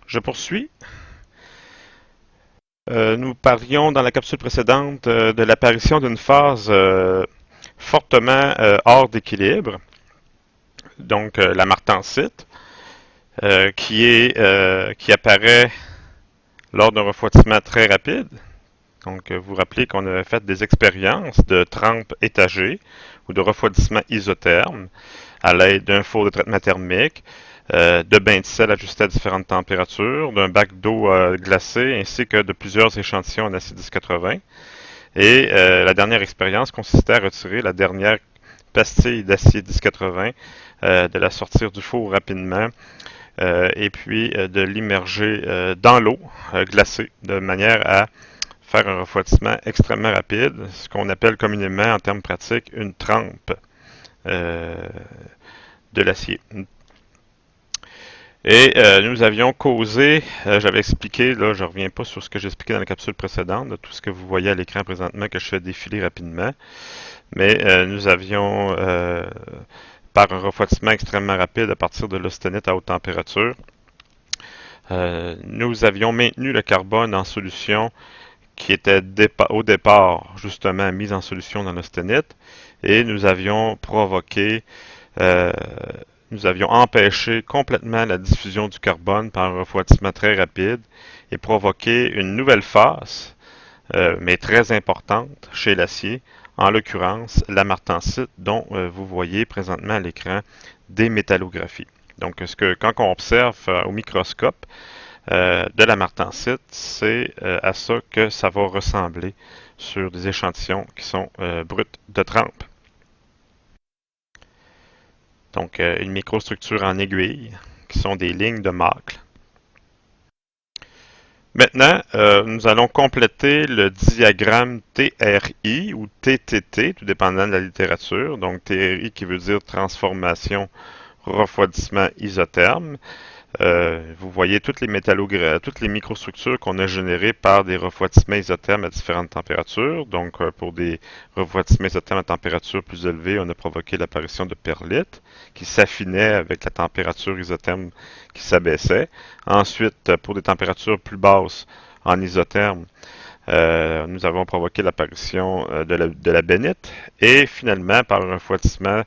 Je poursuis. Nous parlions dans la capsule précédente de l'apparition d'une phase fortement hors d'équilibre, donc la martensite, qui apparaît lors d'un refroidissement très rapide. Donc, vous vous rappelez qu'on avait fait des expériences de trempe étagée ou de refroidissement isotherme à l'aide d'un four de traitement thermique, de bains de sel ajustés à différentes températures, d'un bac d'eau glacée ainsi que de plusieurs échantillons en acide 1080. Et la dernière expérience consistait à retirer la dernière pastille d'acier 1080, de la sortir du four rapidement et puis de l'immerger dans l'eau glacée de manière à faire un refroidissement extrêmement rapide, ce qu'on appelle communément en termes pratiques une trempe euh, de l'acier. Et nous avions causé, j'avais expliqué, là je ne reviens pas sur ce que j'ai expliqué dans la capsule précédente, de tout ce que vous voyez à l'écran présentement que je fais défiler rapidement, mais nous avions, par un refroidissement extrêmement rapide à partir de l'austenite à haute température, nous avions maintenu le carbone en solution qui était au départ justement mise en solution dans l'austenite et nous avions provoqué, euh, nous avions empêché complètement la diffusion du carbone par un refroidissement très rapide et provoqué une nouvelle phase, mais très importante chez l'acier, en l'occurrence la martensite dont vous voyez présentement à l'écran des métallographies. Donc, quand on observe au microscope, de la martensite, c'est à ça que ça va ressembler sur des échantillons qui sont bruts de trempe. Donc, une microstructure en aiguille, qui sont des lignes de Mach. Maintenant, nous allons compléter le diagramme TRI ou TTT, tout dépendant de la littérature. Donc, TRI qui veut dire transformation, refroidissement isotherme. Vous voyez toutes les microstructures qu'on a générées par des refroidissements isothermes à différentes températures. Donc, pour des refroidissements isothermes à température plus élevée, on a provoqué l'apparition de perlites qui s'affinaient avec la température isotherme qui s'abaissait. Ensuite, pour des températures plus basses en isotherme, nous avons provoqué l'apparition de la bénite. Et finalement, par un refroidissement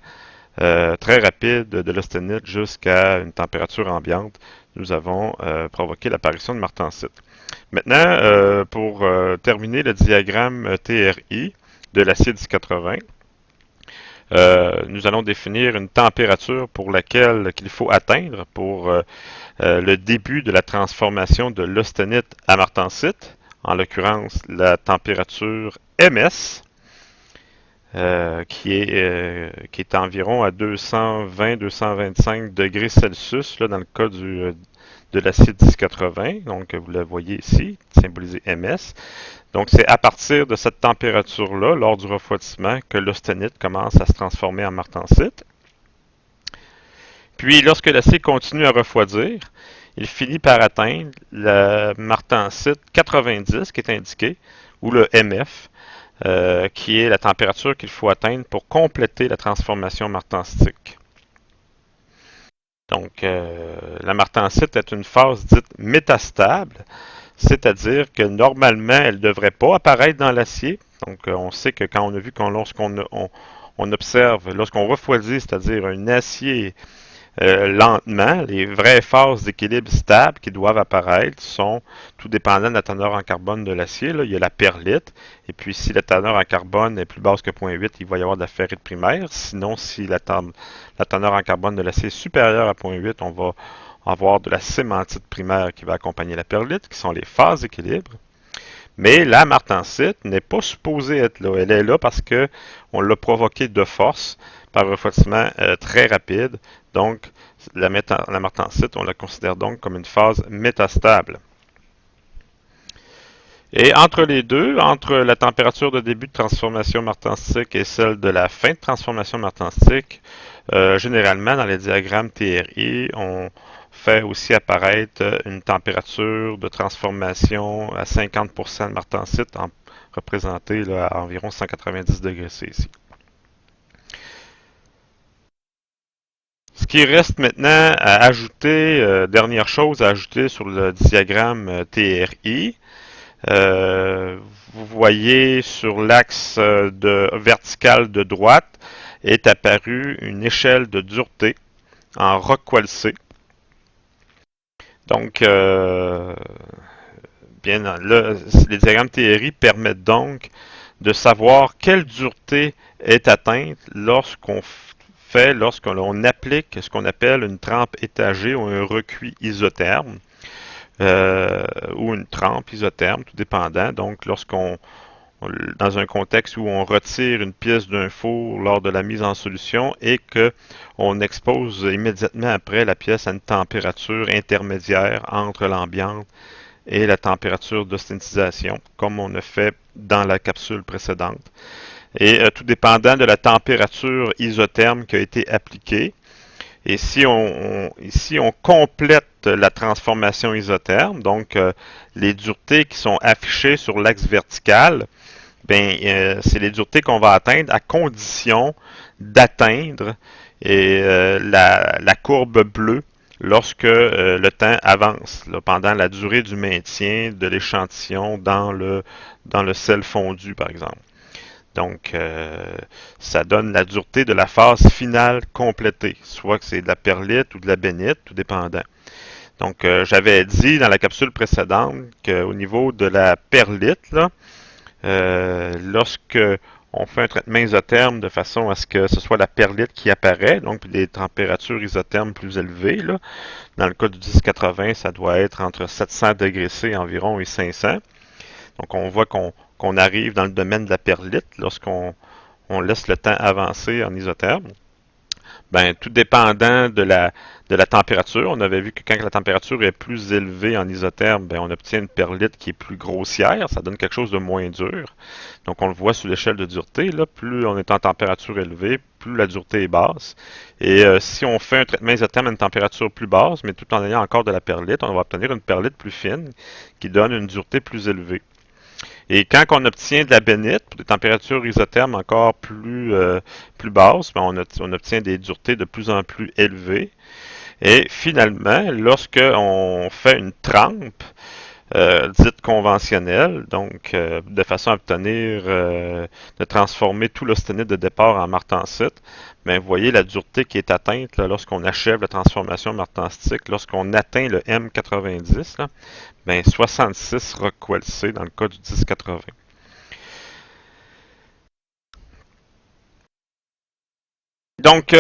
très rapide de l'austenite jusqu'à une température ambiante, nous avons provoqué l'apparition de martensite. Maintenant, pour terminer le diagramme TRI de l'acide 1080, nous allons définir une température pour laquelle qu'il faut atteindre pour le début de la transformation de l'austenite à martensite, en l'occurrence la température MS, qui est environ à 220-225 degrés Celsius là, dans le cas de l'acide 1080. Donc, vous le voyez ici, symbolisé MS. Donc, c'est à partir de cette température-là, lors du refroidissement, que l'austenite commence à se transformer en martensite. Puis, lorsque l'acier continue à refroidir, il finit par atteindre la martensite 90 qui est indiqué, ou le MF, qui est la température qu'il faut atteindre pour compléter la transformation martensitique. Donc, la martensite est une phase dite métastable, c'est-à-dire que normalement, elle ne devrait pas apparaître dans l'acier. Donc, on sait que quand on a vu lorsqu'on observe, lorsqu'on refroidit, c'est-à-dire un acier lentement, les vraies phases d'équilibre stable qui doivent apparaître sont tout dépendant de la teneur en carbone de l'acier. Là. Il y a la perlite, et puis si la teneur en carbone est plus basse que 0,8, il va y avoir de la ferrite primaire. Sinon, si la teneur en carbone de l'acier est supérieure à 0,8, on va avoir de la cémentite primaire qui va accompagner la perlite, qui sont les phases d'équilibre. Mais la martensite n'est pas supposée être là. Elle est là parce que on l'a provoquée de force par un refroidissement très rapide. Donc, la martensite, on la considère donc comme une phase métastable. Et entre les deux, entre la température de début de transformation martensitique et celle de la fin de transformation martensitique, généralement dans les diagrammes TRI, on fait aussi apparaître une température de transformation à 50% de martensite, représentée là, à environ 190 degrés C ici. Ce qui reste maintenant à ajouter, dernière chose à ajouter sur le diagramme TRI, euh, vous voyez sur l'axe vertical de droite est apparue une échelle de dureté en Rockwell-C. Donc, bien, là, les diagrammes TRI permettent donc de savoir quelle dureté est atteinte lorsqu'on applique ce qu'on appelle une trempe étagée ou un recuit isotherme, ou une trempe isotherme, tout dépendant. Donc, dans un contexte où on retire une pièce d'un four lors de la mise en solution et que on expose immédiatement après la pièce à une température intermédiaire entre l'ambiance et la température d'ostinisation, comme on a fait dans la capsule précédente. Et tout dépendant de la température isotherme qui a été appliquée. Et ici, on complète la transformation isotherme, donc les duretés qui sont affichées sur l'axe vertical, c'est les duretés qu'on va atteindre à condition d'atteindre la courbe bleue lorsque le temps avance, là, pendant la durée du maintien de l'échantillon dans le sel fondu, par exemple. Donc, ça donne la dureté de la phase finale complétée, soit que c'est de la perlite ou de la bénite, tout dépendant. Donc, j'avais dit dans la capsule précédente qu'au niveau de la perlite, là, lorsque on fait un traitement isotherme de façon à ce que ce soit la perlite qui apparaît, donc des températures isothermes plus élevées. Là. Dans le cas du 1080, ça doit être entre 700 degrés C environ et 500. Donc on voit qu'on arrive dans le domaine de la perlite lorsqu'on laisse le temps avancer en isotherme. Ben, tout dépendant de la température, on avait vu que quand la température est plus élevée en isotherme, ben, on obtient une perlite qui est plus grossière, ça donne quelque chose de moins dur. Donc on le voit sur l'échelle de dureté, là, plus on est en température élevée, plus la dureté est basse. Et si on fait un traitement isotherme à une température plus basse, mais tout en ayant encore de la perlite, on va obtenir une perlite plus fine qui donne une dureté plus élevée. Et quand on obtient de la bénite, pour des températures isothermes encore plus basses, ben on obtient des duretés de plus en plus élevées. Et finalement, lorsque on fait une trempe, dite conventionnelle, donc de façon à obtenir, de transformer tout l'austenite de départ en martensite, ben, vous voyez la dureté qui est atteinte lorsqu'on achève la transformation martenstique, lorsqu'on atteint le M90, là, ben 66 Rockwell C dans le cas du 1080. Donc,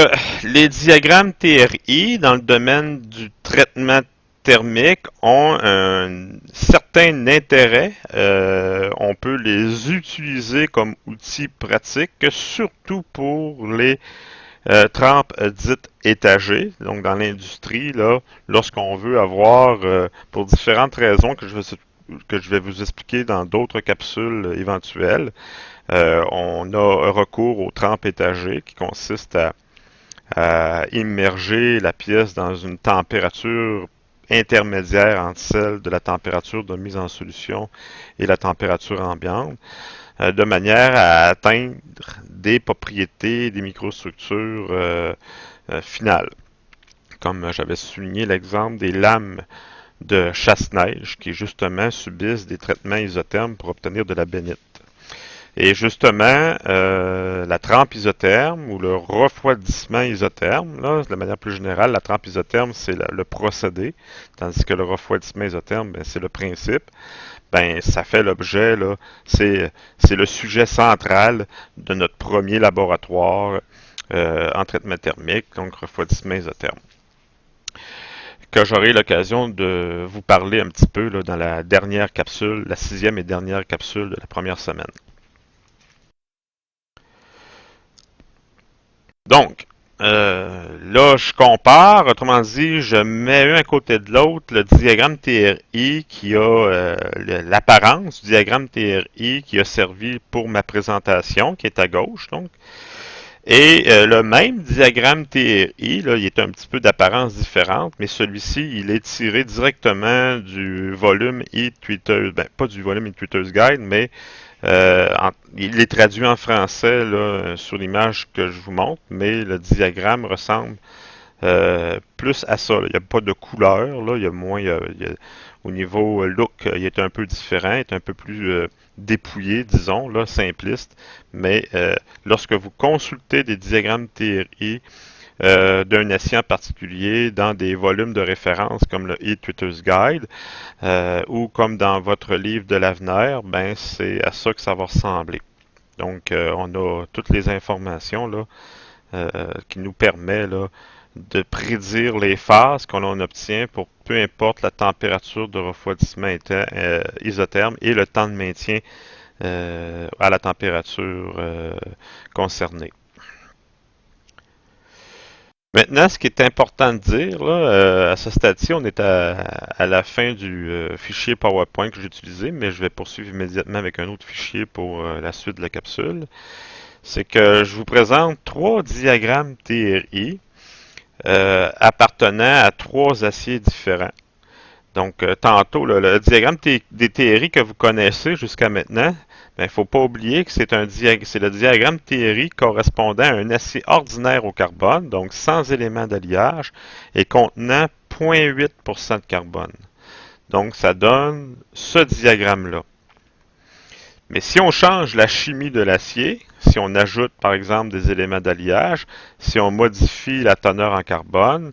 les diagrammes TRI dans le domaine du traitement thermique ont un certain intérêt. On peut les utiliser comme outils pratiques, surtout pour les trempes dites étagées. Donc, dans l'industrie, là, lorsqu'on veut avoir, pour différentes raisons que je vais vous expliquer dans d'autres capsules éventuelles, on a recours aux trempes étagées qui consistent à immerger la pièce dans une température intermédiaire entre celle de la température de mise en solution et la température ambiante, de manière à atteindre des propriétés, des microstructures finales. Comme j'avais souligné l'exemple des lames de chasse-neige qui justement subissent des traitements isothermes pour obtenir de la bénite. Et justement, la trempe isotherme ou le refroidissement isotherme, là, de manière plus générale, la trempe isotherme, c'est le procédé, tandis que le refroidissement isotherme, ben, c'est le principe. Ben, ça fait l'objet, là, c'est le sujet central de notre premier laboratoire en traitement thermique, donc refroidissement isotherme, que j'aurai l'occasion de vous parler un petit peu là, dans la dernière capsule, la sixième et dernière capsule de la première semaine. Donc, là, je compare, autrement dit, je mets un à côté de l'autre le diagramme TRI qui a l'apparence du diagramme TRI qui a servi pour ma présentation, qui est à gauche, donc. Et le même diagramme TRI, là, il est un petit peu d'apparence différente, mais celui-ci, il est tiré directement du volume e-Tweeters, ben, pas du volume e-Tweeters Guide, mais il est traduit en français là, sur l'image que je vous montre, mais le diagramme ressemble plus à ça. Là. Il n'y a pas de couleur, là. Il y a moins, au niveau look, il est un peu différent, il est un peu plus dépouillé, disons, là, simpliste. Mais lorsque vous consultez des diagrammes TRI d'un acier en particulier dans des volumes de référence comme le e-Tutors Guide ou comme dans votre livre de l'avenir, ben c'est à ça que ça va ressembler. Donc, on a toutes les informations là, qui nous permet là, de prédire les phases qu'on en obtient pour peu importe la température de refroidissement isotherme et le temps de maintien à la température concernée. Maintenant, ce qui est important de dire, là, à ce stade-ci, on est à la fin du fichier PowerPoint que j'ai utilisé, mais je vais poursuivre immédiatement avec un autre fichier pour la suite de la capsule. C'est que je vous présente trois diagrammes TRI appartenant à trois aciers différents. Donc, tantôt, là, le diagramme des TRI que vous connaissez jusqu'à maintenant, il ne faut pas oublier que c'est le diagramme TRI correspondant à un acier ordinaire au carbone, donc sans éléments d'alliage, et contenant 0,8% de carbone. Donc, ça donne ce diagramme-là. Mais si on change la chimie de l'acier, si on ajoute par exemple des éléments d'alliage, si on modifie la teneur en carbone,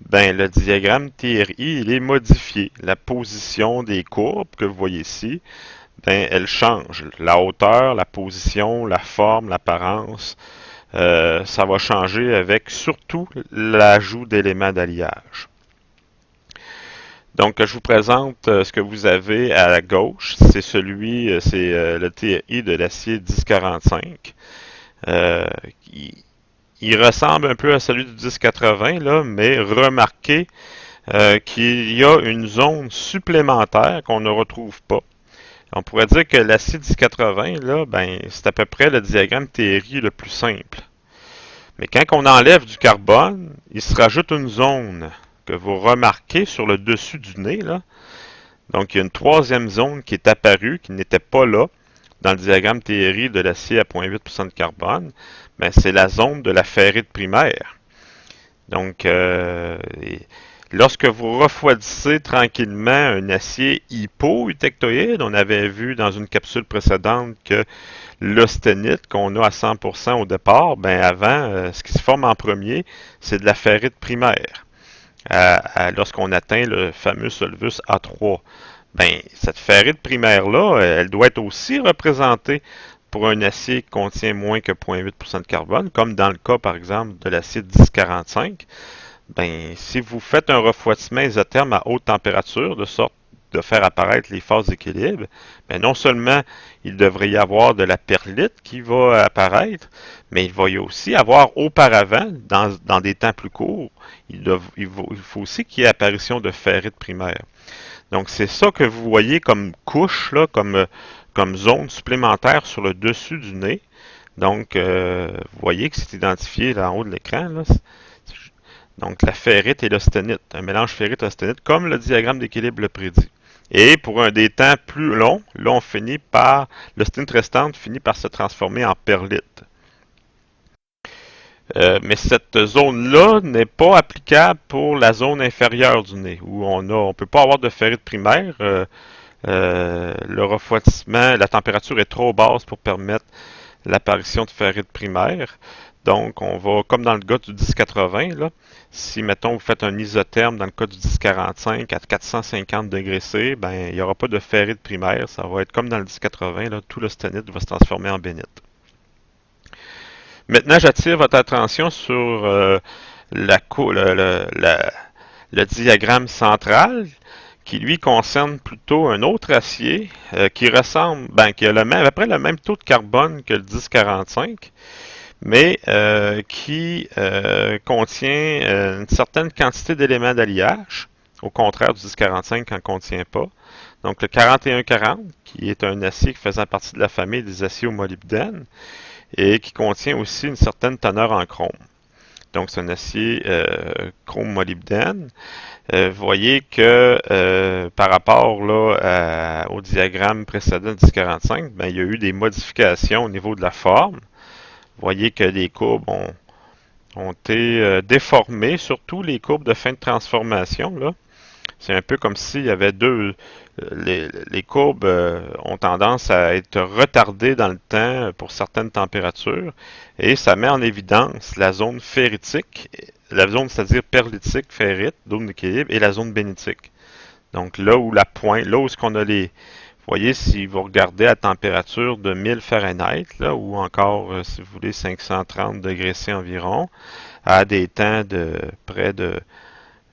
ben, le diagramme TRI, il est modifié. La position des courbes que vous voyez ici, ben, elle change. La hauteur, la position, la forme, l'apparence, ça va changer avec surtout l'ajout d'éléments d'alliage. Donc, je vous présente ce que vous avez à la gauche. C'est le TRI de l'acier 1045. Euh, il ressemble un peu à celui du 1080, là, mais remarquez qu'il y a une zone supplémentaire qu'on ne retrouve pas. On pourrait dire que l'acier 1080, là, ben, c'est à peu près le diagramme TRI le plus simple. Mais quand on enlève du carbone, il se rajoute une zone que vous remarquez sur le dessus du nez, là. Donc, il y a une troisième zone qui est apparue, qui n'était pas là dans le diagramme TRI de l'acier à 0,8% de carbone. Ben, c'est la zone de la ferrite primaire. Donc, lorsque vous refroidissez tranquillement un acier hypoeutectoïde, on avait vu dans une capsule précédente que l'austenite qu'on a à 100% au départ, ben avant, ce qui se forme en premier, c'est de la ferrite primaire. Lorsqu'on atteint le fameux solvus A3, ben cette ferrite primaire-là, elle doit être aussi représentée pour un acier qui contient moins que 0,8% de carbone, comme dans le cas, par exemple, de l'acide 1045. Ben, si vous faites un refroidissement isotherme à haute température, de sorte de faire apparaître les phases d'équilibre, ben non seulement il devrait y avoir de la perlite qui va apparaître, mais il va y aussi avoir auparavant, dans des temps plus courts, il faut aussi qu'il y ait apparition de ferrite primaire. Donc c'est ça que vous voyez comme couche, là, comme zone supplémentaire sur le dessus du nez. Donc vous voyez que c'est identifié là en haut de l'écran. Là. Donc la ferrite et l'austenite, un mélange ferrite-austenite, comme le diagramme d'équilibre le prédit. Et pour un des temps plus long, là on finit par, l'austenite restante finit par se transformer en perlite. Mais cette zone-là n'est pas applicable pour la zone inférieure du nez, où on ne peut pas avoir de ferrite primaire. Le refroidissement, la température est trop basse pour permettre l'apparition de ferrite primaire. Donc, on va, comme dans le cas du 1080, là, si, mettons, vous faites un isotherme dans le cas du 1045 à 450 degrés C, ben, il n'y aura pas de ferrite primaire. Ça va être comme dans le 1080, là, tout l'austenite va se transformer en bénite. Maintenant, j'attire votre attention sur le diagramme central qui lui concerne plutôt un autre acier qui ressemble, qui a à peu près le même taux de carbone que le 1045, mais qui contient une certaine quantité d'éléments d'alliage, au contraire du 1045 qui n'en contient pas. Donc le 4140, qui est un acier faisant partie de la famille des aciers au molybdène, et qui contient aussi une certaine teneur en chrome. Donc, c'est un acier chrome-molybdène. Vous voyez que par rapport là, au diagramme précédent 1045, il y a eu des modifications au niveau de la forme. Vous voyez que les courbes ont été déformées, surtout les courbes de fin de transformation, là. C'est un peu comme s'il y avait les courbes ont tendance à être retardées dans le temps pour certaines températures et ça met en évidence la zone ferritique, la zone, c'est-à-dire perlitique, ferrite, zone d'équilibre, et la zone bénitique. Donc là où la pointe, là où est-ce qu'on a les, vous voyez, si vous regardez à température de 1000 Fahrenheit, là, ou encore, si vous voulez, 530 degrés C environ, à des temps de près de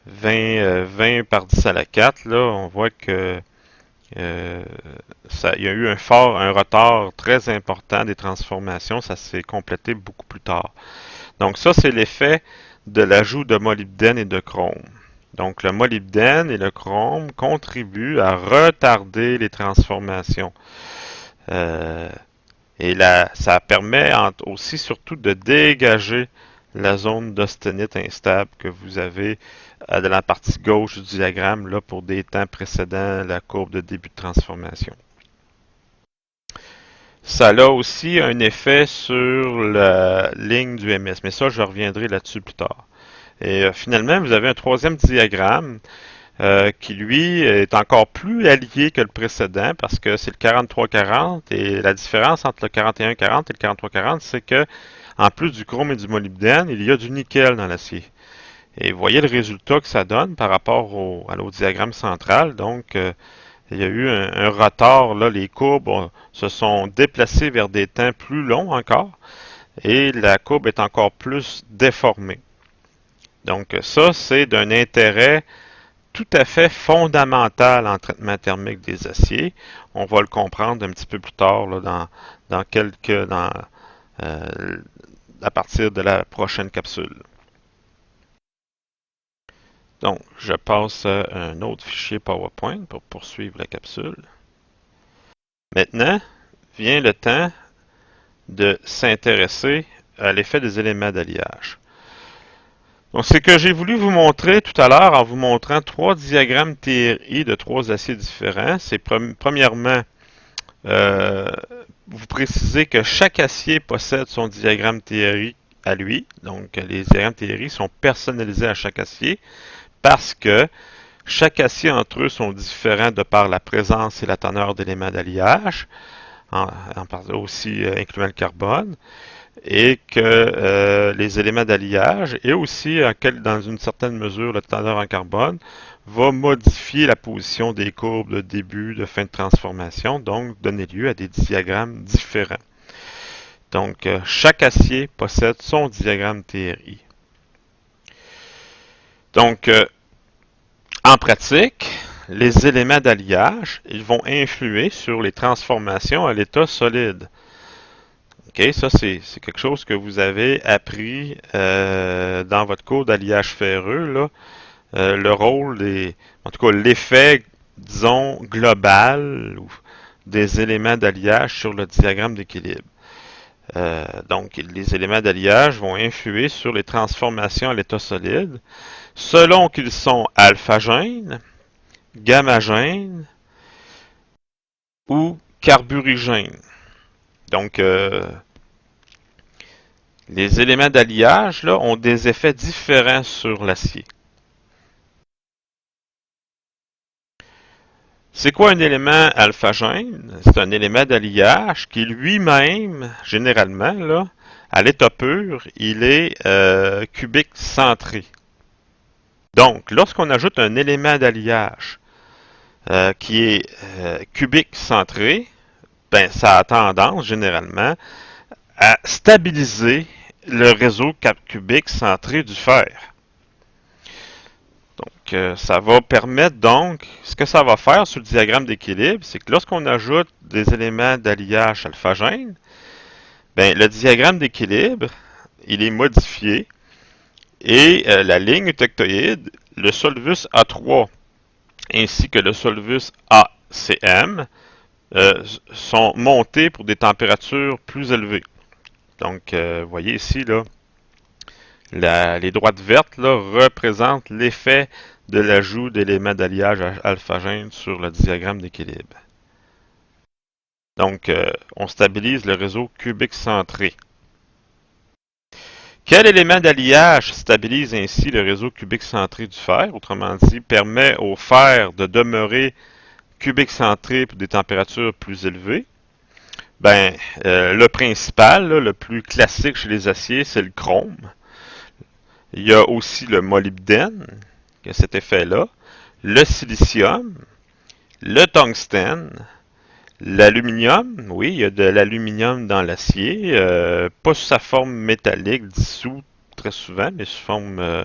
20 par 10 à la 4, là, on voit que euh, il y a eu un retard très important des transformations. Ça s'est complété beaucoup plus tard. Donc ça, c'est l'effet de l'ajout de molybdène et de chrome. Donc le molybdène et le chrome contribuent à retarder les transformations. Euh, et là, ça permet aussi surtout de dégager la zone d'austenite instable que vous avez dans la partie gauche du diagramme là, pour des temps précédant la courbe de début de transformation. Ça a aussi un effet sur la ligne du MS, mais ça, je reviendrai là-dessus plus tard. Et finalement, vous avez un troisième diagramme qui, lui, est encore plus allié que le précédent parce que c'est le 4340 et la différence entre le 4140 et le 4340, c'est que en plus du chrome et du molybdène, il y a du nickel dans l'acier. Et vous voyez le résultat que ça donne par rapport à l'autre diagramme central. Donc, il y a eu un retard. Là, les courbes se sont déplacées vers des temps plus longs encore et la courbe est encore plus déformée. Donc, ça, c'est d'un intérêt tout à fait fondamental en traitement thermique des aciers. On va le comprendre un petit peu plus tard là, euh, à partir de la prochaine capsule. Donc, je passe à un autre fichier PowerPoint pour poursuivre la capsule. Maintenant, vient le temps de s'intéresser à l'effet des éléments d'alliage. Donc, c'est ce que j'ai voulu vous montrer tout à l'heure en vous montrant trois diagrammes TRI de trois aciers différents. C'est premièrement, euh, vous précisez que chaque acier possède son diagramme TRI à lui. Donc, les diagrammes TRI sont personnalisés à chaque acier parce que chaque acier entre eux sont différents de par la présence et la teneur d'éléments d'alliage, aussi incluant le carbone, et que les éléments d'alliage et aussi, dans une certaine mesure, la teneur en carbone va modifier la position des courbes de début, de fin de transformation, donc donner lieu à des diagrammes différents. Donc, chaque acier possède son diagramme TRI. Donc, en pratique, les éléments d'alliage, ils vont influer sur les transformations à l'état solide. OK, ça c'est quelque chose que vous avez appris dans votre cours d'alliage ferreux, là. Le rôle en tout cas l'effet, disons, global des éléments d'alliage sur le diagramme d'équilibre. Donc, les éléments d'alliage vont influer sur les transformations à l'état solide selon qu'ils sont alphagènes, gammagènes ou carburigènes. Donc, les éléments d'alliage là, ont des effets différents sur l'acier. C'est quoi un élément alphagène? C'est un élément d'alliage qui lui-même, généralement, là, à l'état pur, il est cubique centré. Donc, lorsqu'on ajoute un élément d'alliage qui est cubique centré, ben, ça a tendance, généralement, à stabiliser le réseau cubique centré du fer. Donc, ça va permettre donc, ce que ça va faire sur le diagramme d'équilibre, c'est que lorsqu'on ajoute des éléments d'alliage alphagène, ben, le diagramme d'équilibre, il est modifié et la ligne tectoïde, le solvus A3 ainsi que le solvus ACM sont montés pour des températures plus élevées. Donc, vous voyez ici, là, les droites vertes là, représentent l'effet de l'ajout d'éléments d'alliage alphagène sur le diagramme d'équilibre. Donc, on stabilise le réseau cubique centré. Quel élément d'alliage stabilise ainsi le réseau cubique centré du fer? Autrement dit, permet au fer de demeurer cubique centré pour des températures plus élevées. Ben, le principal, là, le plus classique chez les aciers, c'est le chrome. Il y a aussi le molybdène, qui a cet effet-là, le silicium, le tungstène, l'aluminium. Oui, il y a de l'aluminium dans l'acier, pas sous sa forme métallique, dissous très souvent, mais sous forme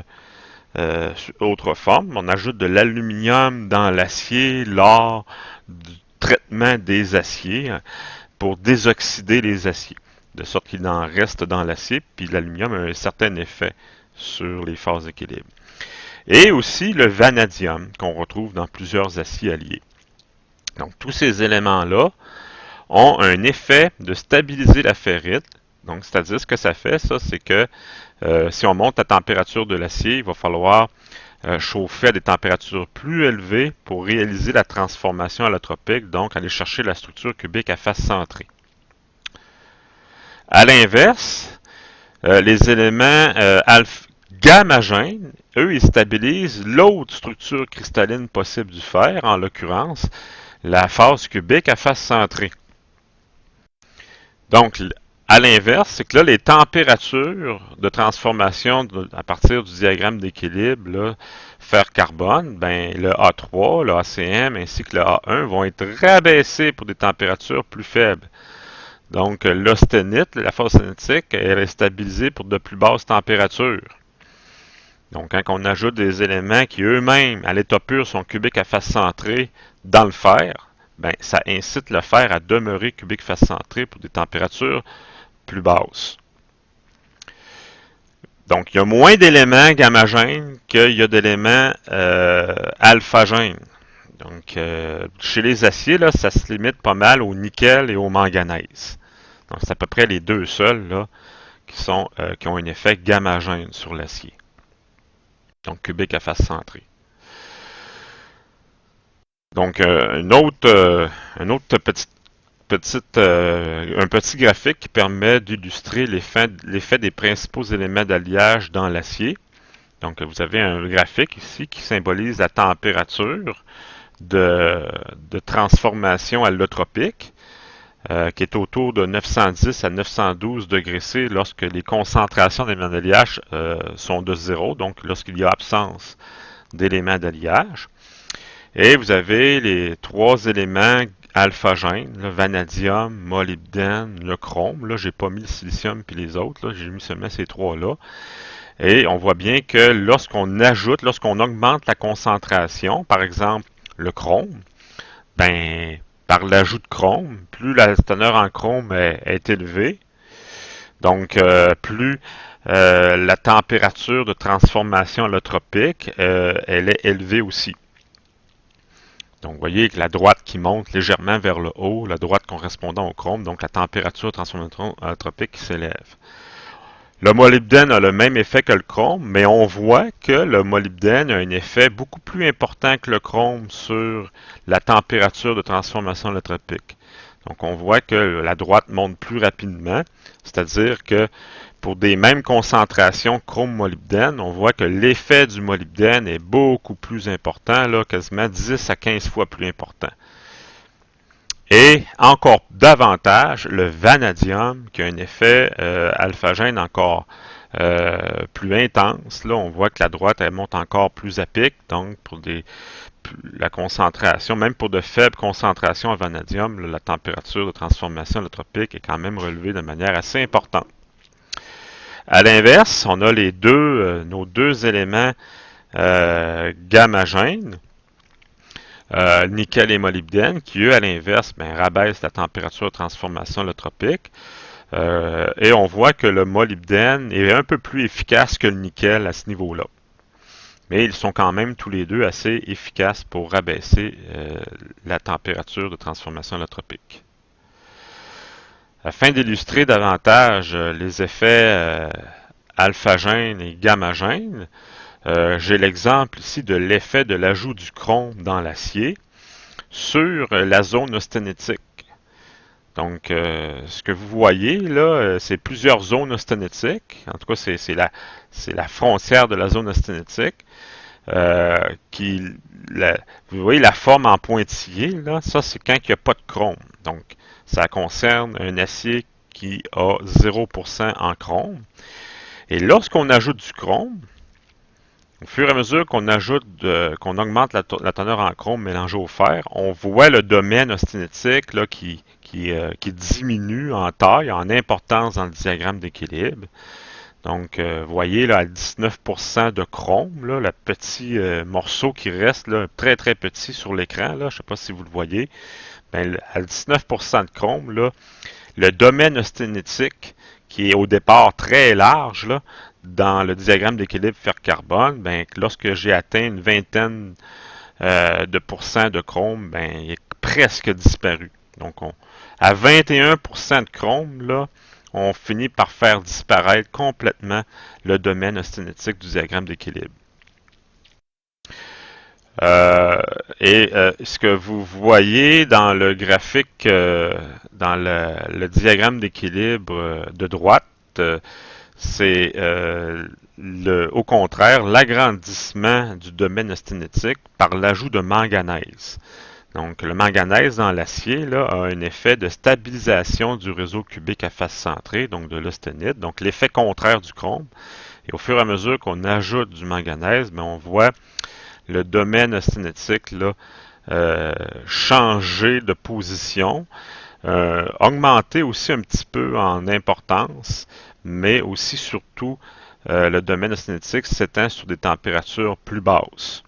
autre forme. On ajoute de l'aluminium dans l'acier lors du traitement des aciers pour désoxyder les aciers, de sorte qu'il en reste dans l'acier, puis l'aluminium a un certain effet sur les phases d'équilibre. Et aussi le vanadium, qu'on retrouve dans plusieurs aciers alliés. Donc tous ces éléments-là ont un effet de stabiliser la ferrite. Donc, c'est-à-dire ce que ça fait, ça, c'est que si on monte la température de l'acier, il va falloir chauffer à des températures plus élevées pour réaliser la transformation allotropique, donc aller chercher la structure cubique à face centrée. À l'inverse, les éléments gamma-gènes, eux, ils stabilisent l'autre structure cristalline possible du fer, en l'occurrence, la phase cubique à face centrée. Donc, à l'inverse, c'est que là, les températures de transformation à partir du diagramme d'équilibre, fer-carbone, ben, le A3, le ACM ainsi que le A1 vont être rabaissés pour des températures plus faibles. Donc, l'austénite, la phase sténitique, elle est stabilisée pour de plus basses températures. Donc, quand on ajoute des éléments qui eux-mêmes, à l'état pur, sont cubiques à face centrée dans le fer, ben, ça incite le fer à demeurer cubique face centrée pour des températures plus basses. Donc, il y a moins d'éléments gamma-gènes qu'il y a d'éléments alpha-gènes. Donc, chez les aciers, là, ça se limite pas mal au nickel et au manganèse. Donc, c'est à peu près les deux seuls là, qui ont un effet gamma-gène sur l'acier. Donc, cubique à face centrée. Donc, un autre un petit graphique qui permet d'illustrer l'effet des principaux éléments d'alliage dans l'acier. Donc, vous avez un graphique ici qui symbolise la température de transformation allotropique, qui est autour de 910 à 912 degrés C lorsque les concentrations d'éléments d'alliage sont de zéro, donc lorsqu'il y a absence d'éléments d'alliage. Et vous avez les trois éléments alpha-gènes, le vanadium, molybdène, le chrome. Là, j'ai pas mis le silicium puis les autres. Là, j'ai mis seulement ces trois-là. Et on voit bien que lorsqu'on augmente la concentration, par exemple le chrome, ben par l'ajout de chrome, plus la teneur en chrome est élevée, donc plus la température de transformation allotropique elle est élevée aussi. Donc, vous voyez que la droite qui monte légèrement vers le haut, la droite correspondant au chrome, donc la température de transformation allotropique qui s'élève. Le molybdène a le même effet que le chrome, mais on voit que le molybdène a un effet beaucoup plus important que le chrome sur la température de transformation allotropique. Donc, on voit que la droite monte plus rapidement, c'est-à-dire que pour des mêmes concentrations chrome-molybdène, on voit que l'effet du molybdène est beaucoup plus important, là, quasiment 10 à 15 fois plus important. Et encore davantage, le vanadium, qui a un effet alpha-gène encore plus intense. Là, on voit que la droite, elle monte encore plus à pic, donc pour la concentration, même pour de faibles concentrations en vanadium, là, la température de transformation allotropique est quand même relevée de manière assez importante. À l'inverse, on a nos deux éléments gamma-gènes, nickel et molybdène, qui eux, à l'inverse, rabaissent la température de transformation allotropique. Et on voit que le molybdène est un peu plus efficace que le nickel à ce niveau-là. Mais ils sont quand même tous les deux assez efficaces pour rabaisser la température de transformation allotropique. Afin d'illustrer davantage les effets alpha-gènes et gamma-gènes, j'ai l'exemple ici de l'effet de l'ajout du chrome dans l'acier sur la zone austénitique. Donc, ce que vous voyez là, c'est plusieurs zones austénétiques. En tout cas, c'est la frontière de la zone austénétique. Euh, qui, vous voyez la forme en pointillé, là, ça c'est quand il n'y a pas de chrome. Donc, ça concerne un acier qui a 0% en chrome. Et lorsqu'on ajoute du chrome, au fur et à mesure qu'on augmente la teneur en chrome mélangée au fer, on voit le domaine austénétique là, qui diminue en taille, en importance dans le diagramme d'équilibre. Donc, vous voyez là, à 19% de chrome, là, le petit morceau qui reste là, très très petit sur l'écran, là, je ne sais pas si vous le voyez, ben, à 19% de chrome, là, le domaine austénétique, qui est au départ très large, là, dans le diagramme d'équilibre fer-carbone, ben, lorsque j'ai atteint une vingtaine de pourcents de chrome, ben, il est presque disparu. Donc, à 21% de chrome, là, on finit par faire disparaître complètement le domaine austénétique du diagramme d'équilibre. Euh, ce que vous voyez dans le graphique, dans le diagramme d'équilibre de droite, c'est au contraire l'agrandissement du domaine austénétique par l'ajout de manganèse. Donc, le manganèse dans l'acier là, a un effet de stabilisation du réseau cubique à face centrée, donc de l'austenite, donc l'effet contraire du chrome. Et au fur et à mesure qu'on ajoute du manganèse, ben, on voit le domaine austénétique là, changer de position, augmenter aussi un petit peu en importance, mais aussi surtout le domaine austénétique s'étend sur des températures plus basses.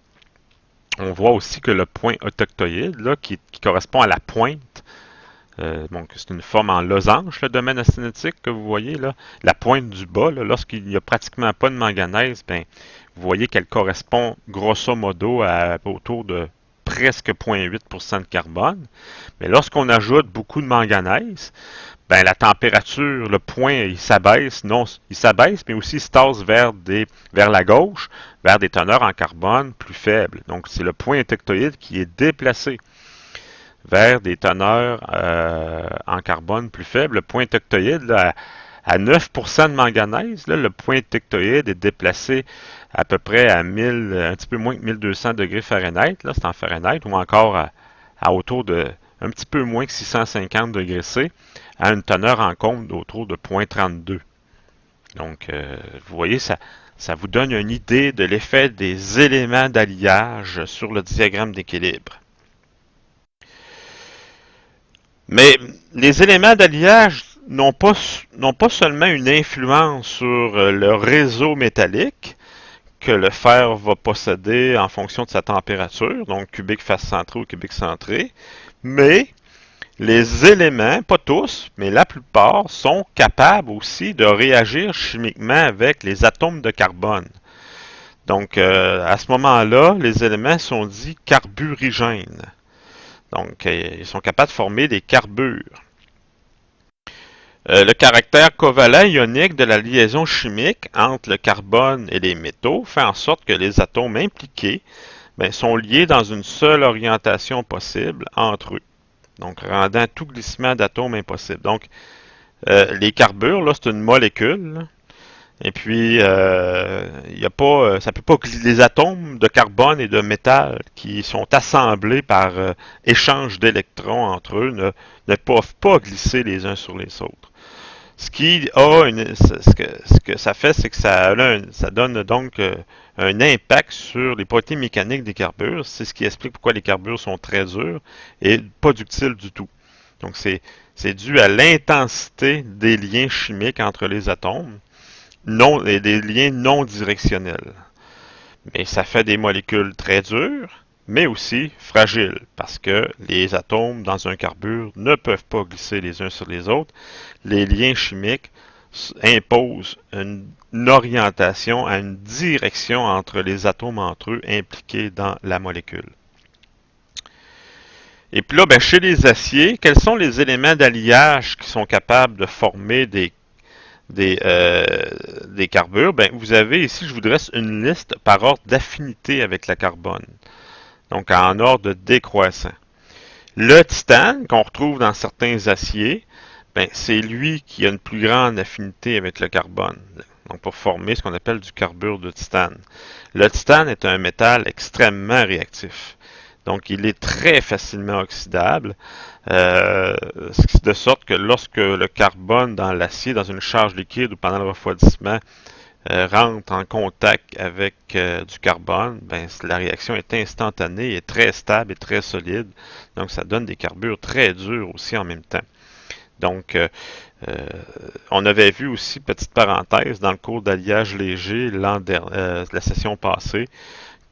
On voit aussi que le point autoctoïde, là, qui correspond à la pointe, donc c'est une forme en losange, le domaine austénétique que vous voyez là, la pointe du bas, lorsqu'il n'y a pratiquement pas de manganèse, ben, vous voyez qu'elle correspond grosso modo à autour de presque 0,8% de carbone. Mais lorsqu'on ajoute beaucoup de manganèse, ben, la température, le point, il s'abaisse. Non, il s'abaisse, mais aussi il se tasse vers la gauche, vers des teneurs en carbone plus faibles. Donc, c'est le point tectoïde qui est déplacé vers des teneurs en carbone plus faibles. Le point tectoïde, là, à 9% de manganèse, là, le point tectoïde est déplacé à peu près à 1000, un petit peu moins que 1200 degrés Fahrenheit, là, c'est en Fahrenheit, ou encore à autour de un petit peu moins que 650 degrés C, à une teneur en compte d'autour de 0,32. Donc, vous voyez, ça vous donne une idée de l'effet des éléments d'alliage sur le diagramme d'équilibre. Mais les éléments d'alliage n'ont pas seulement une influence sur le réseau métallique que le fer va posséder en fonction de sa température, donc cubique face centrée ou cubique centré, mais les éléments, pas tous, mais la plupart, sont capables aussi de réagir chimiquement avec les atomes de carbone. Donc, à ce moment-là, les éléments sont dits carburigènes. Donc, ils sont capables de former des carbures. Le caractère covalent ionique de la liaison chimique entre le carbone et les métaux fait en sorte que les atomes impliqués sont liés dans une seule orientation possible entre eux. Donc, rendant tout glissement d'atomes impossible. Donc, les carbures, là, c'est une molécule. Là. Et puis, y a pas, ça peut pas les atomes de carbone et de métal qui sont assemblés par échange d'électrons entre eux ne peuvent pas glisser les uns sur les autres. Ce que ça fait, c'est que ça donne donc un impact sur les propriétés mécaniques des carbures. C'est ce qui explique pourquoi les carbures sont très durs et pas ductiles du tout. Donc c'est dû à l'intensité des liens chimiques entre les atomes, et des liens non directionnels. Mais ça fait des molécules très dures, mais aussi fragiles, parce que les atomes dans un carbure ne peuvent pas glisser les uns sur les autres. Les liens chimiques imposent une orientation à une direction entre les atomes entre eux impliqués dans la molécule. Et puis là, chez les aciers, quels sont les éléments d'alliage qui sont capables de former des carbures? Vous avez ici, je vous dresse une liste par ordre d'affinité avec la carbone. Donc, en ordre décroissant. Le titane, qu'on retrouve dans certains aciers, ben, c'est lui qui a une plus grande affinité avec le carbone. Donc, pour former ce qu'on appelle du carbure de titane. Le titane est un métal extrêmement réactif. Donc, il est très facilement oxydable, de sorte que lorsque le carbone dans l'acier, dans une charge liquide ou pendant le refroidissement, rentre en contact avec du carbone, ben, la réaction est instantanée, est très stable et très solide. Donc, ça donne des carbures très durs aussi en même temps. Donc, euh, on avait vu aussi, petite parenthèse, dans le cours d'alliage léger la session passée,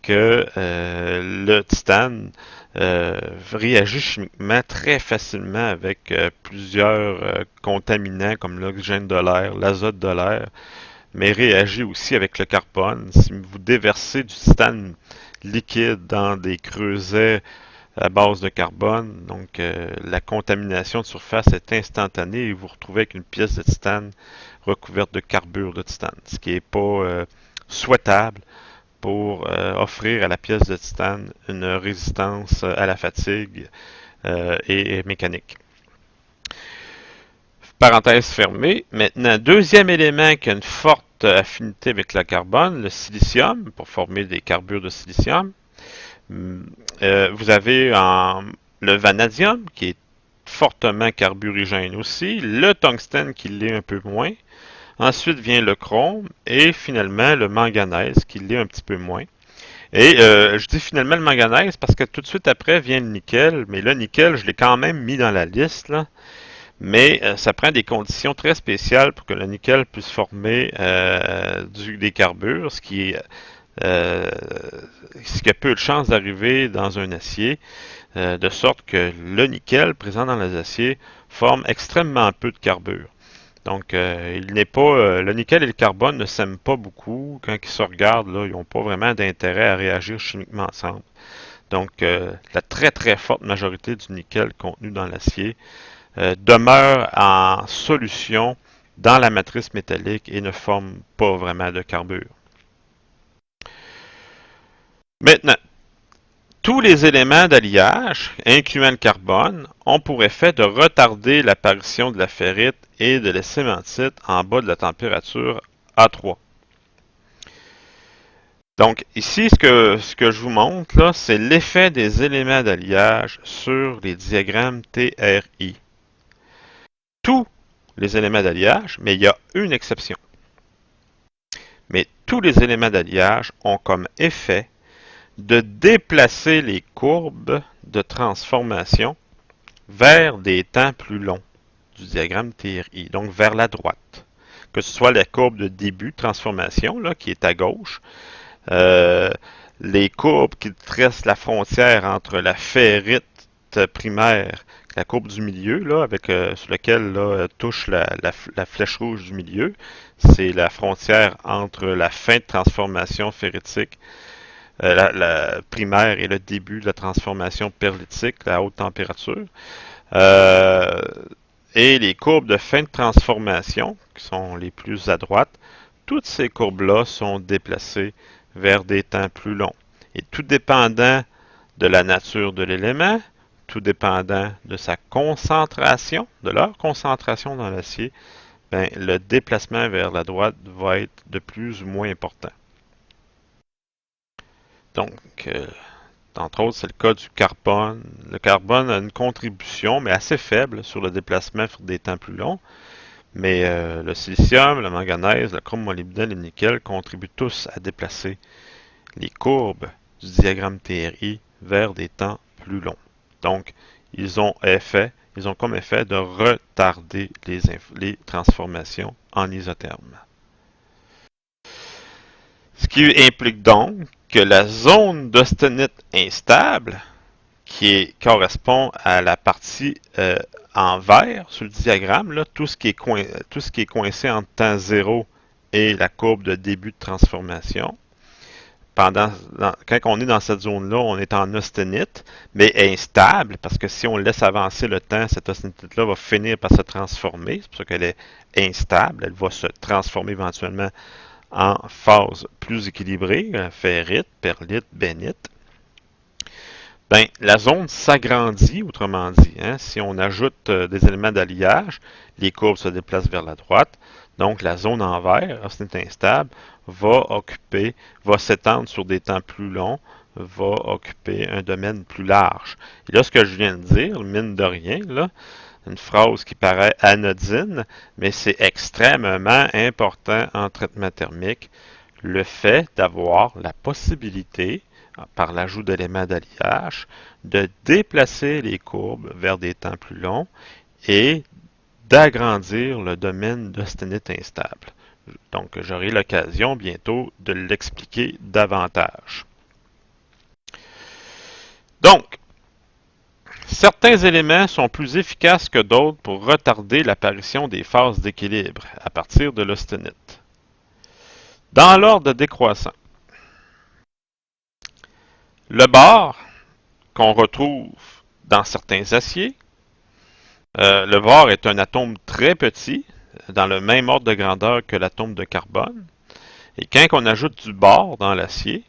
que le titane réagit chimiquement très facilement avec plusieurs contaminants comme l'oxygène de l'air, l'azote de l'air, mais réagit aussi avec le carbone. Si vous déversez du titane liquide dans des creusets à base de carbone, donc la contamination de surface est instantanée et vous vous retrouvez avec une pièce de titane recouverte de carbure de titane, ce qui n'est pas souhaitable pour offrir à la pièce de titane une résistance à la fatigue et mécanique. Parenthèse fermée. Maintenant, deuxième élément qui a une forte affinité avec le carbone, le silicium, pour former des carbures de silicium. Vous avez le vanadium, qui est fortement carburigène aussi, le tungstène qui l'est un peu moins. Ensuite vient le chrome et finalement le manganèse qui l'est un petit peu moins. Et je dis finalement le manganèse parce que tout de suite après vient le nickel, mais le nickel, je l'ai quand même mis dans la liste, là. Mais ça prend des conditions très spéciales pour que le nickel puisse former des carbures, euh, ce qui a peu de chances d'arriver dans un acier, de sorte que le nickel présent dans les aciers forme extrêmement peu de carbure. Donc, il n'est pas le nickel et le carbone ne s'aiment pas beaucoup. Quand ils se regardent, là, ils n'ont pas vraiment d'intérêt à réagir chimiquement ensemble. Donc, la très très forte majorité du nickel contenu dans l'acier demeure en solution dans la matrice métallique et ne forme pas vraiment de carbure. Maintenant, tous les éléments d'alliage, incluant le carbone, ont pour effet de retarder l'apparition de la ferrite et de la cémentite en bas de la température A3. Donc ici, ce que je vous montre, là, c'est l'effet des éléments d'alliage sur les diagrammes TRI. Tous les éléments d'alliage, mais il y a une exception. Mais tous les éléments d'alliage ont comme effet de déplacer les courbes de transformation vers des temps plus longs du diagramme TRI, donc vers la droite. Que ce soit la courbe de début de transformation, là, qui est à gauche, euh, les courbes qui tracent la frontière entre la ferrite primaire, la courbe du milieu, là, sur laquelle là, touche la flèche rouge du milieu, c'est la frontière entre la fin de transformation ferritique la primaire et le début de la transformation perlitique, la haute température. Euh, et les courbes de fin de transformation, qui sont les plus à droite, toutes ces courbes-là sont déplacées vers des temps plus longs. Et tout dépendant de la nature de l'élément, tout dépendant de sa concentration, de leur concentration dans l'acier, ben, le déplacement vers la droite va être de plus ou moins important. Donc, entre autres, c'est le cas du carbone. Le carbone a une contribution, mais assez faible, sur le déplacement sur des temps plus longs. Mais le silicium, le manganèse, le chrome, molybdène et le nickel contribuent tous à déplacer les courbes du diagramme TRI vers des temps plus longs. Donc, ils ont comme effet de retarder les transformations en isotherme. Ce qui implique donc que la zone d'austenite instable, correspond à la partie en vert sur le diagramme, là, tout ce qui est coincé entre temps 0 et la courbe de début de transformation. Quand on est dans cette zone-là, on est en austenite, mais instable, parce que si on laisse avancer le temps, cette austenite-là va finir par se transformer. C'est pour ça qu'elle est instable. Elle va se transformer éventuellement en phase plus équilibrée, ferrite, perlite, bénite. Ben, la zone s'agrandit, autrement dit. Hein. Si on ajoute des éléments d'alliage, les courbes se déplacent vers la droite. Donc, la zone en vert, lorsqu'elle est instable, va s'étendre sur des temps plus longs, va occuper un domaine plus large. Et là, ce que je viens de dire, mine de rien, là, une phrase qui paraît anodine, mais c'est extrêmement important en traitement thermique, le fait d'avoir la possibilité, par l'ajout d'éléments d'alliage, de déplacer les courbes vers des temps plus longs et d'agrandir le domaine d'austenite instable. Donc, j'aurai l'occasion bientôt de l'expliquer davantage. Donc, certains éléments sont plus efficaces que d'autres pour retarder l'apparition des phases d'équilibre à partir de l'austenite. Dans l'ordre décroissant, le bore qu'on retrouve dans certains aciers, le bore est un atome très petit, dans le même ordre de grandeur que l'atome de carbone. Et quand on ajoute du bore dans l'acier,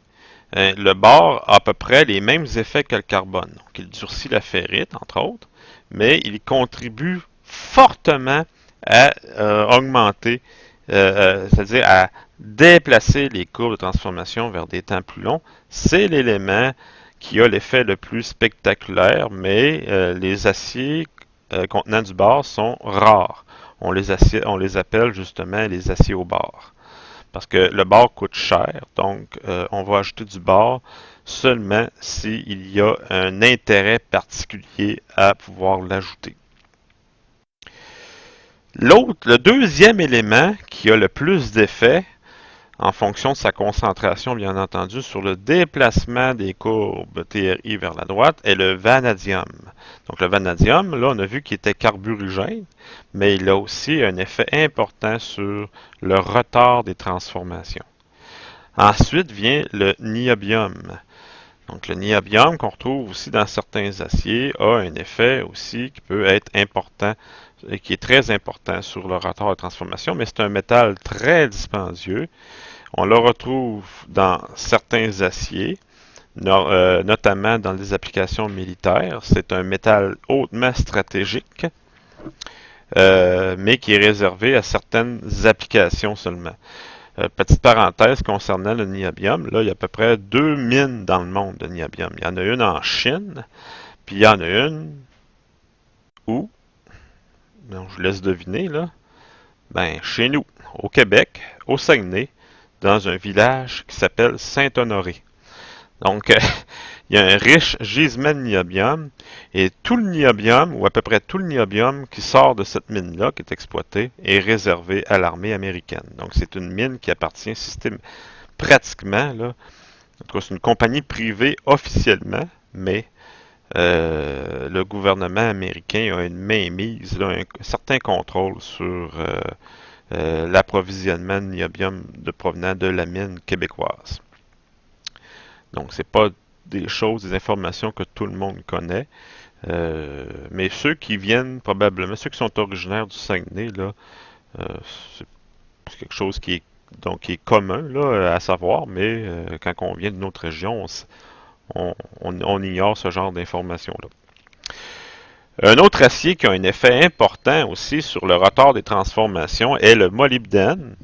le bore a à peu près les mêmes effets que le carbone. Donc, il durcit la ferrite, entre autres, mais il contribue fortement à augmenter, c'est-à-dire à déplacer les courbes de transformation vers des temps plus longs. C'est l'élément qui a l'effet le plus spectaculaire, mais les aciers contenant du bore sont rares. On les appelle justement les aciers au bore. Parce que le bore coûte cher, donc on va ajouter du bore seulement s'il y a un intérêt particulier à pouvoir l'ajouter. Le deuxième élément qui a le plus d'effet, en fonction de sa concentration, bien entendu, sur le déplacement des courbes TRI vers la droite, est le vanadium. Donc le vanadium, là, on a vu qu'il était carburigène, mais il a aussi un effet important sur le retard des transformations. Ensuite vient le niobium. Donc le niobium qu'on retrouve aussi dans certains aciers a un effet aussi qui peut être important et qui est très important sur le retard de transformation, mais c'est un métal très dispendieux. On le retrouve dans certains aciers, notamment dans les applications militaires. C'est un métal hautement stratégique, mais qui est réservé à certaines applications seulement. Petite parenthèse concernant le niobium, là, il y a à peu près 2 mines dans le monde de niobium. Il y en a une en Chine, puis il y en a une où, donc je vous laisse deviner, là, ben, chez nous, au Québec, au Saguenay, dans un village qui s'appelle Saint-Honoré. Donc, il y a un riche gisement de niobium, et tout le niobium, ou à peu près tout le niobium qui sort de cette mine-là, qui est exploitée, est réservé à l'armée américaine. Donc, c'est une mine qui appartient pratiquement, là, en tout cas, c'est une compagnie privée officiellement, mais le gouvernement américain a une mainmise, là, un certain contrôle sur l'approvisionnement de niobium provenant de la mine québécoise. Donc, c'est pas des choses, des informations que tout le monde connaît. Mais ceux qui viennent probablement, ceux qui sont originaires du Saguenay, là, euh, c'est quelque chose qui est commun là, à savoir, mais quand on vient de notre région, on ignore ce genre d'informations-là. Un autre acier qui a un effet important aussi sur le retard des transformations est le molybdène.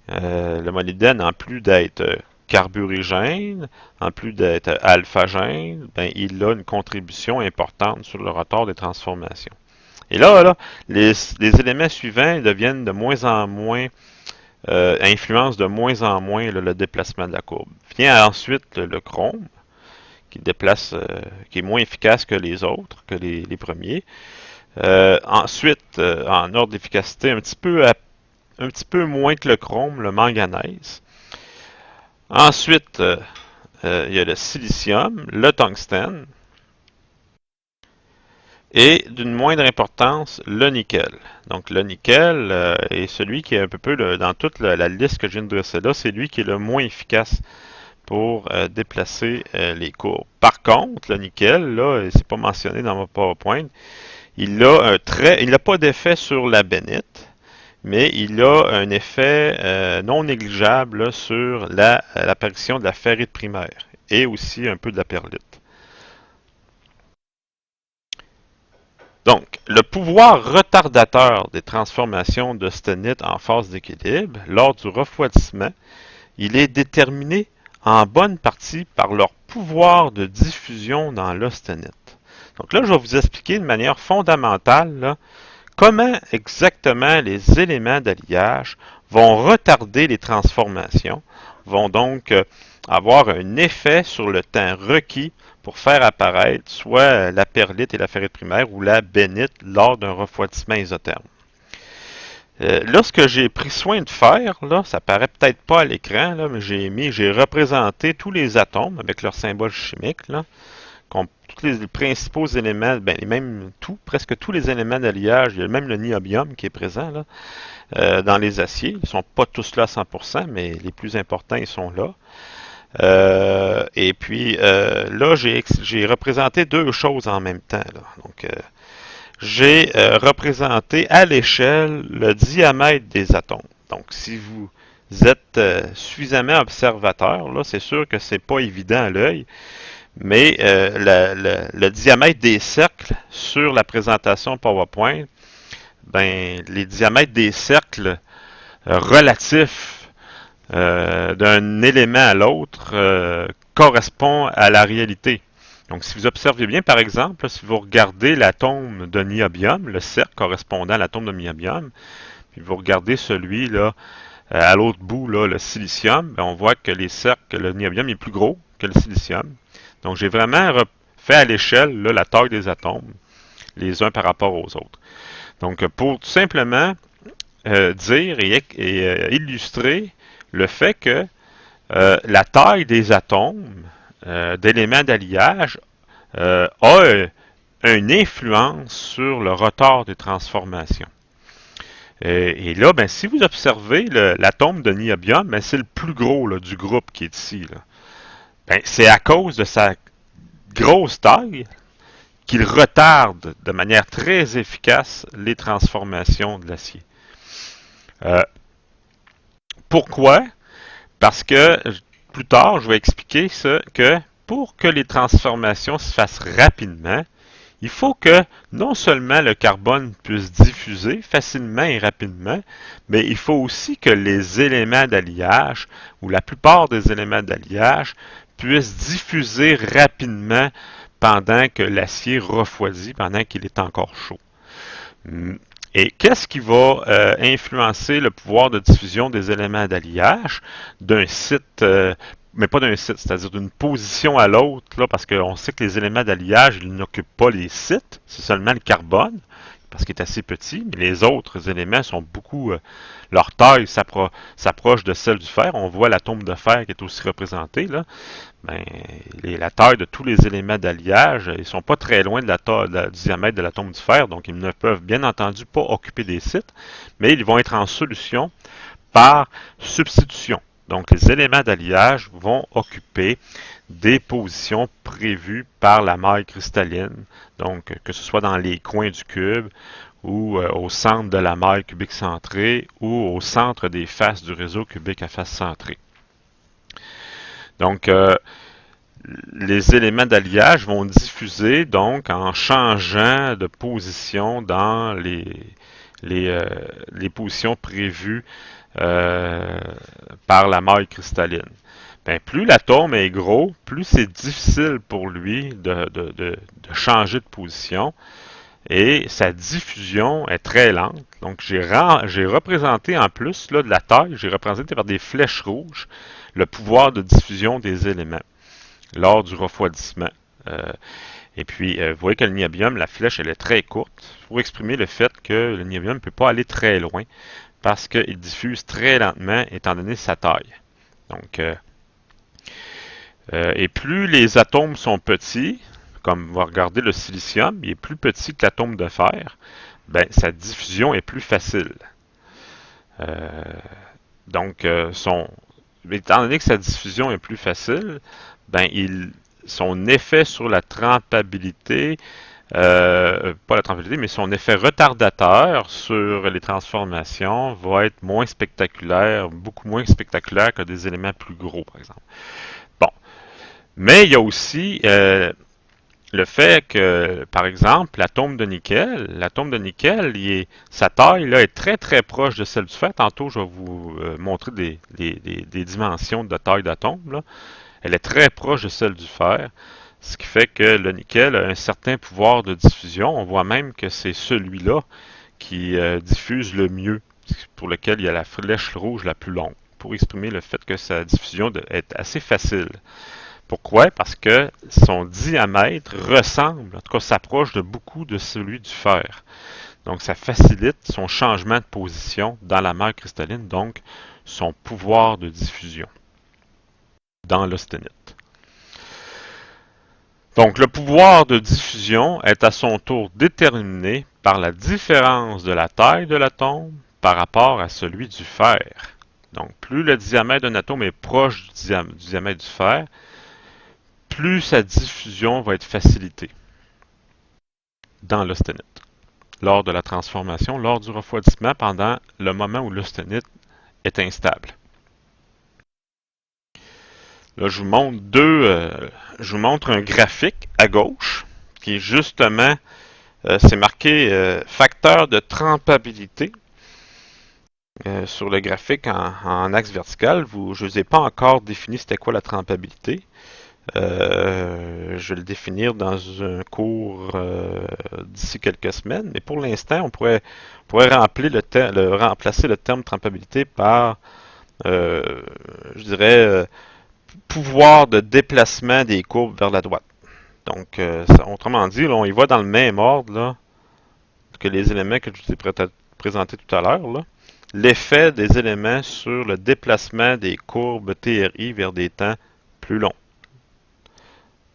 Le molybdène, en plus d'être carburigène, en plus d'être alphagène, ben, il a une contribution importante sur le retard des transformations. Et là, les éléments suivants deviennent de moins en moins, influencent de moins en moins le déplacement de la courbe. Vient ensuite le chrome, qui est moins efficace que les autres, que les premiers. Ensuite, en ordre d'efficacité, un petit peu moins que le chrome, le manganèse. Ensuite, il y a le silicium, le tungstène, et d'une moindre importance, le nickel. Donc le nickel est celui qui est un peu dans toute la liste que je viens de dresser là, c'est lui qui est le moins efficace pour déplacer les courbes. Par contre, le nickel, là, c'est pas mentionné dans mon PowerPoint, il n'a pas d'effet sur la bénite, mais il a un effet non négligeable là, sur l'apparition de la ferrite primaire et aussi un peu de la perlite. Donc, le pouvoir retardateur des transformations d'austenite en phase d'équilibre lors du refroidissement, il est déterminé en bonne partie par leur pouvoir de diffusion dans l'austenite. Donc là, je vais vous expliquer de manière fondamentale là, comment exactement les éléments d'alliage vont retarder les transformations, vont donc avoir un effet sur le temps requis pour faire apparaître soit la perlite et la ferrite primaire ou la bénite lors d'un refroidissement isotherme. Là, ce que j'ai pris soin de faire, là, ça paraît peut-être pas à l'écran, là, mais j'ai représenté tous les atomes avec leurs symboles chimiques, là, tous les principaux éléments, ben, même presque tous les éléments d'alliage, il y a même le niobium qui est présent là, dans les aciers. Ils ne sont pas tous là à 100%, mais les plus importants, ils sont là. Et puis là, j'ai représenté deux choses en même temps. Là. Donc, j'ai représenté à l'échelle le diamètre des atomes. Donc, si vous êtes suffisamment observateur, là, c'est sûr que c'est pas évident à l'œil, mais le diamètre des cercles sur la présentation PowerPoint, ben, les diamètres des cercles relatifs d'un élément à l'autre correspondent à la réalité. Donc, si vous observez bien, par exemple, si vous regardez l'atome de niobium, le cercle correspondant à l'atome de niobium, puis vous regardez celui là à l'autre bout, là, le silicium, ben, on voit que le niobium est plus gros que le silicium. Donc, j'ai vraiment fait à l'échelle la taille des atomes, les uns par rapport aux autres. Donc, pour tout simplement dire et illustrer le fait que la taille des atomes d'éléments d'alliage a une influence sur le retard des transformations. Et là, ben, si vous observez l'atome de niobium, ben, c'est le plus gros là, du groupe qui est ici. Là. Ben, c'est à cause de sa grosse taille qu'il retarde de manière très efficace les transformations de l'acier. Pourquoi? Parce que plus tard, je vais expliquer ça, que pour que les transformations se fassent rapidement, il faut que non seulement le carbone puisse diffuser facilement et rapidement, mais il faut aussi que les éléments d'alliage, ou la plupart des éléments d'alliage, puissent diffuser rapidement pendant que l'acier refroidit, pendant qu'il est encore chaud. Et qu'est-ce qui va influencer le pouvoir de diffusion des éléments d'alliage d'un site, mais pas d'un site, c'est-à-dire d'une position à l'autre, là, parce qu'on sait que les éléments d'alliage, ils n'occupent pas les sites, c'est seulement le carbone, parce qu'il est assez petit, mais les autres éléments sont beaucoup, leur taille s'approche de celle du fer. On voit l'atome de fer qui est aussi représenté, là. Ben, la taille de tous les éléments d'alliage, ils sont pas très loin de du diamètre de l'atome du fer, donc ils ne peuvent bien entendu pas occuper des sites, mais ils vont être en solution par substitution. Donc les éléments d'alliage vont occuper des positions prévues par la maille cristalline, donc que ce soit dans les coins du cube ou au centre de la maille cubique centrée ou au centre des faces du réseau cubique à face centrée. Donc, les éléments d'alliage vont diffuser donc en changeant de position dans les positions prévues par la maille cristalline. Ben, plus l'atome est gros, plus c'est difficile pour lui de changer de position et sa diffusion est très lente. Donc j'ai représenté en plus là, de la taille, j'ai représenté par des flèches rouges le pouvoir de diffusion des éléments lors du refroidissement. Et puis, vous voyez que le niobium, la flèche, elle est très courte pour exprimer le fait que le niobium ne peut pas aller très loin parce qu'il diffuse très lentement étant donné sa taille. Donc, et plus les atomes sont petits, comme vous regardez le silicium, il est plus petit que l'atome de fer, ben, sa diffusion est plus facile. Donc, étant donné que sa diffusion est plus facile, ben, son effet sur la trempabilité, pas la trempabilité, mais son effet retardateur sur les transformations va être moins spectaculaire, beaucoup moins spectaculaire que des éléments plus gros, par exemple. Bon. Mais il y a aussi le fait que, par exemple, l'atome de nickel, sa taille là, est très très proche de celle du fer. Tantôt, je vais vous montrer des dimensions de taille d'atome, là. Elle est très proche de celle du fer, ce qui fait que le nickel a un certain pouvoir de diffusion. On voit même que c'est celui-là qui diffuse le mieux, pour lequel il y a la flèche rouge la plus longue, pour exprimer le fait que sa diffusion est assez facile. Pourquoi? Parce que son diamètre ressemble, en tout cas s'approche de beaucoup de celui du fer. Donc ça facilite son changement de position dans la mer cristalline, donc son pouvoir de diffusion dans l'austenite. Donc le pouvoir de diffusion est à son tour déterminé par la différence de la taille de l'atome par rapport à celui du fer. Donc plus le diamètre d'un atome est proche du diamètre du fer, plus sa diffusion va être facilitée dans l'austenite lors de la transformation, lors du refroidissement, pendant le moment où l'austenite est instable. Là, je vous montre un graphique à gauche qui est justement, c'est marqué facteur de trempabilité sur le graphique en axe vertical. Je ne vous ai pas encore défini c'était quoi la trempabilité. Je vais le définir dans un cours d'ici quelques semaines, mais pour l'instant, on pourrait remplacer le terme trempabilité par, je dirais, pouvoir de déplacement des courbes vers la droite. Donc, autrement dit, là, on y va dans le même ordre là, que les éléments que je vous ai présentés tout à l'heure. L'effet des éléments sur le déplacement des courbes TRI vers des temps plus longs.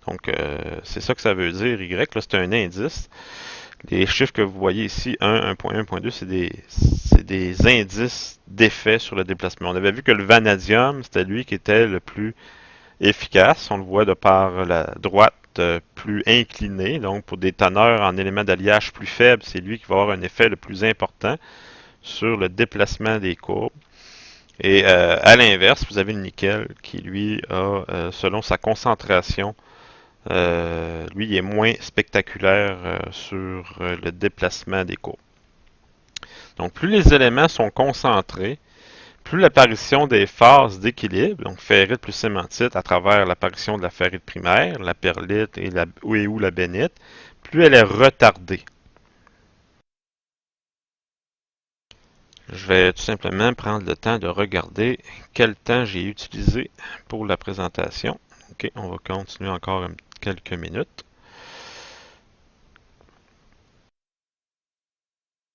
Donc, c'est ça que ça veut dire, Y. Là, c'est un indice. Les chiffres que vous voyez ici, 1, 1.1, 1.2, c'est des indices d'effet sur le déplacement. On avait vu que le vanadium, c'était lui qui était le plus efficace. On le voit de par la droite plus inclinée. Donc, pour des teneurs en éléments d'alliage plus faibles, c'est lui qui va avoir un effet le plus important sur le déplacement des courbes. Et à l'inverse, vous avez le nickel qui, lui, a, selon sa concentration, lui, il est moins spectaculaire sur le déplacement des courbes. Donc, plus les éléments sont concentrés, plus l'apparition des phases d'équilibre, donc ferrite plus cémentite, à travers l'apparition de la ferrite primaire, la perlite ou la bénite, plus elle est retardée. Je vais tout simplement prendre le temps de regarder quel temps j'ai utilisé pour la présentation. OK, on va continuer encore quelques minutes.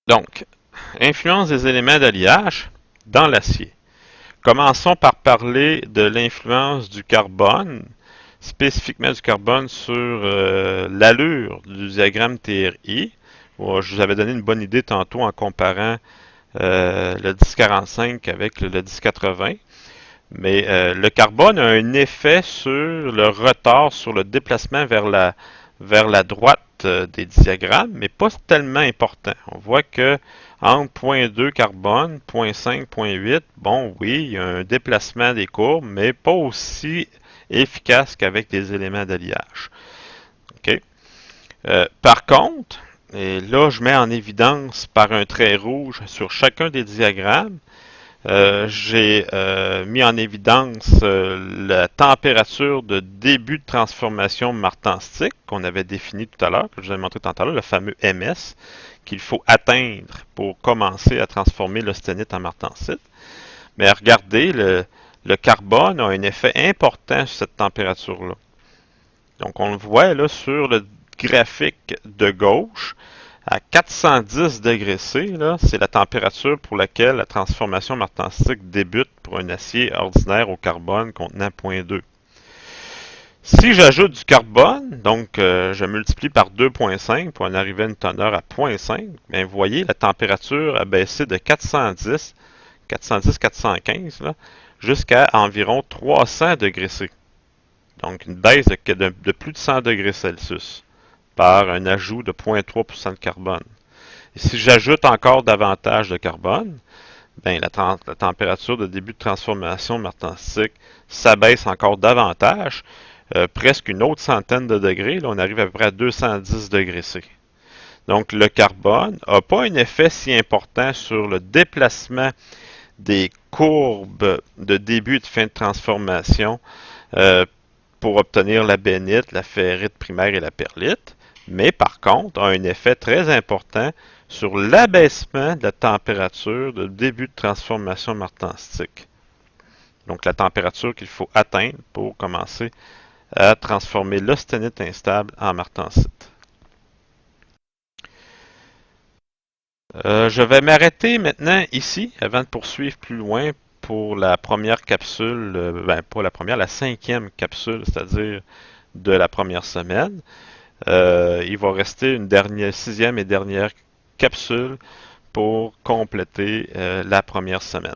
Donc, influence des éléments d'alliage dans l'acier. Commençons par parler de l'influence du carbone, spécifiquement du carbone sur l'allure du diagramme TRI. Bon, je vous avais donné une bonne idée tantôt en comparant le 1045 avec le 1080. Mais le carbone a un effet sur le retard, sur le déplacement vers la droite des diagrammes, mais pas tellement important. On voit que entre 0.2 carbone, 0.5, 0.8, bon oui, il y a un déplacement des courbes, mais pas aussi efficace qu'avec des éléments d'alliage. Okay? Par contre, et là je mets en évidence par un trait rouge sur chacun des diagrammes, j'ai mis en évidence la température de début de transformation martensite qu'on avait défini tout à l'heure, que je vous ai montré tout à l'heure, le fameux MS, qu'il faut atteindre pour commencer à transformer l'austenite en martensite. Mais regardez, le carbone a un effet important sur cette température-là. Donc on le voit là sur le graphique de gauche. À 410 degrés C, c'est la température pour laquelle la transformation martensite débute pour un acier ordinaire au carbone contenant 0.2. Si j'ajoute du carbone, donc je multiplie par 2.5 pour en arriver à une teneur à 0.5, bien, vous voyez, la température a baissé de 415 jusqu'à environ 300 degrés C. Donc une baisse de plus de 100 degrés Celsius par un ajout de 0.3% de carbone. Et si j'ajoute encore davantage de carbone, ben la température de début de transformation martensite s'abaisse encore davantage presque une autre centaine de degrés. Là, on arrive à peu près à 210 degrés C. Donc, le carbone n'a pas un effet si important sur le déplacement des courbes de début et de fin de transformation euh, pour obtenir la bénite, la ferrite primaire et la perlite, mais par contre a un effet très important sur l'abaissement de la température de début de transformation martensite. Donc la température qu'il faut atteindre pour commencer à transformer l'austenite instable en martensite. Je vais m'arrêter maintenant ici avant de poursuivre plus loin pour la première capsule, pas la première, la cinquième capsule, c'est-à-dire de la première semaine. Il va rester une dernière, sixième et dernière capsule pour compléter la première semaine.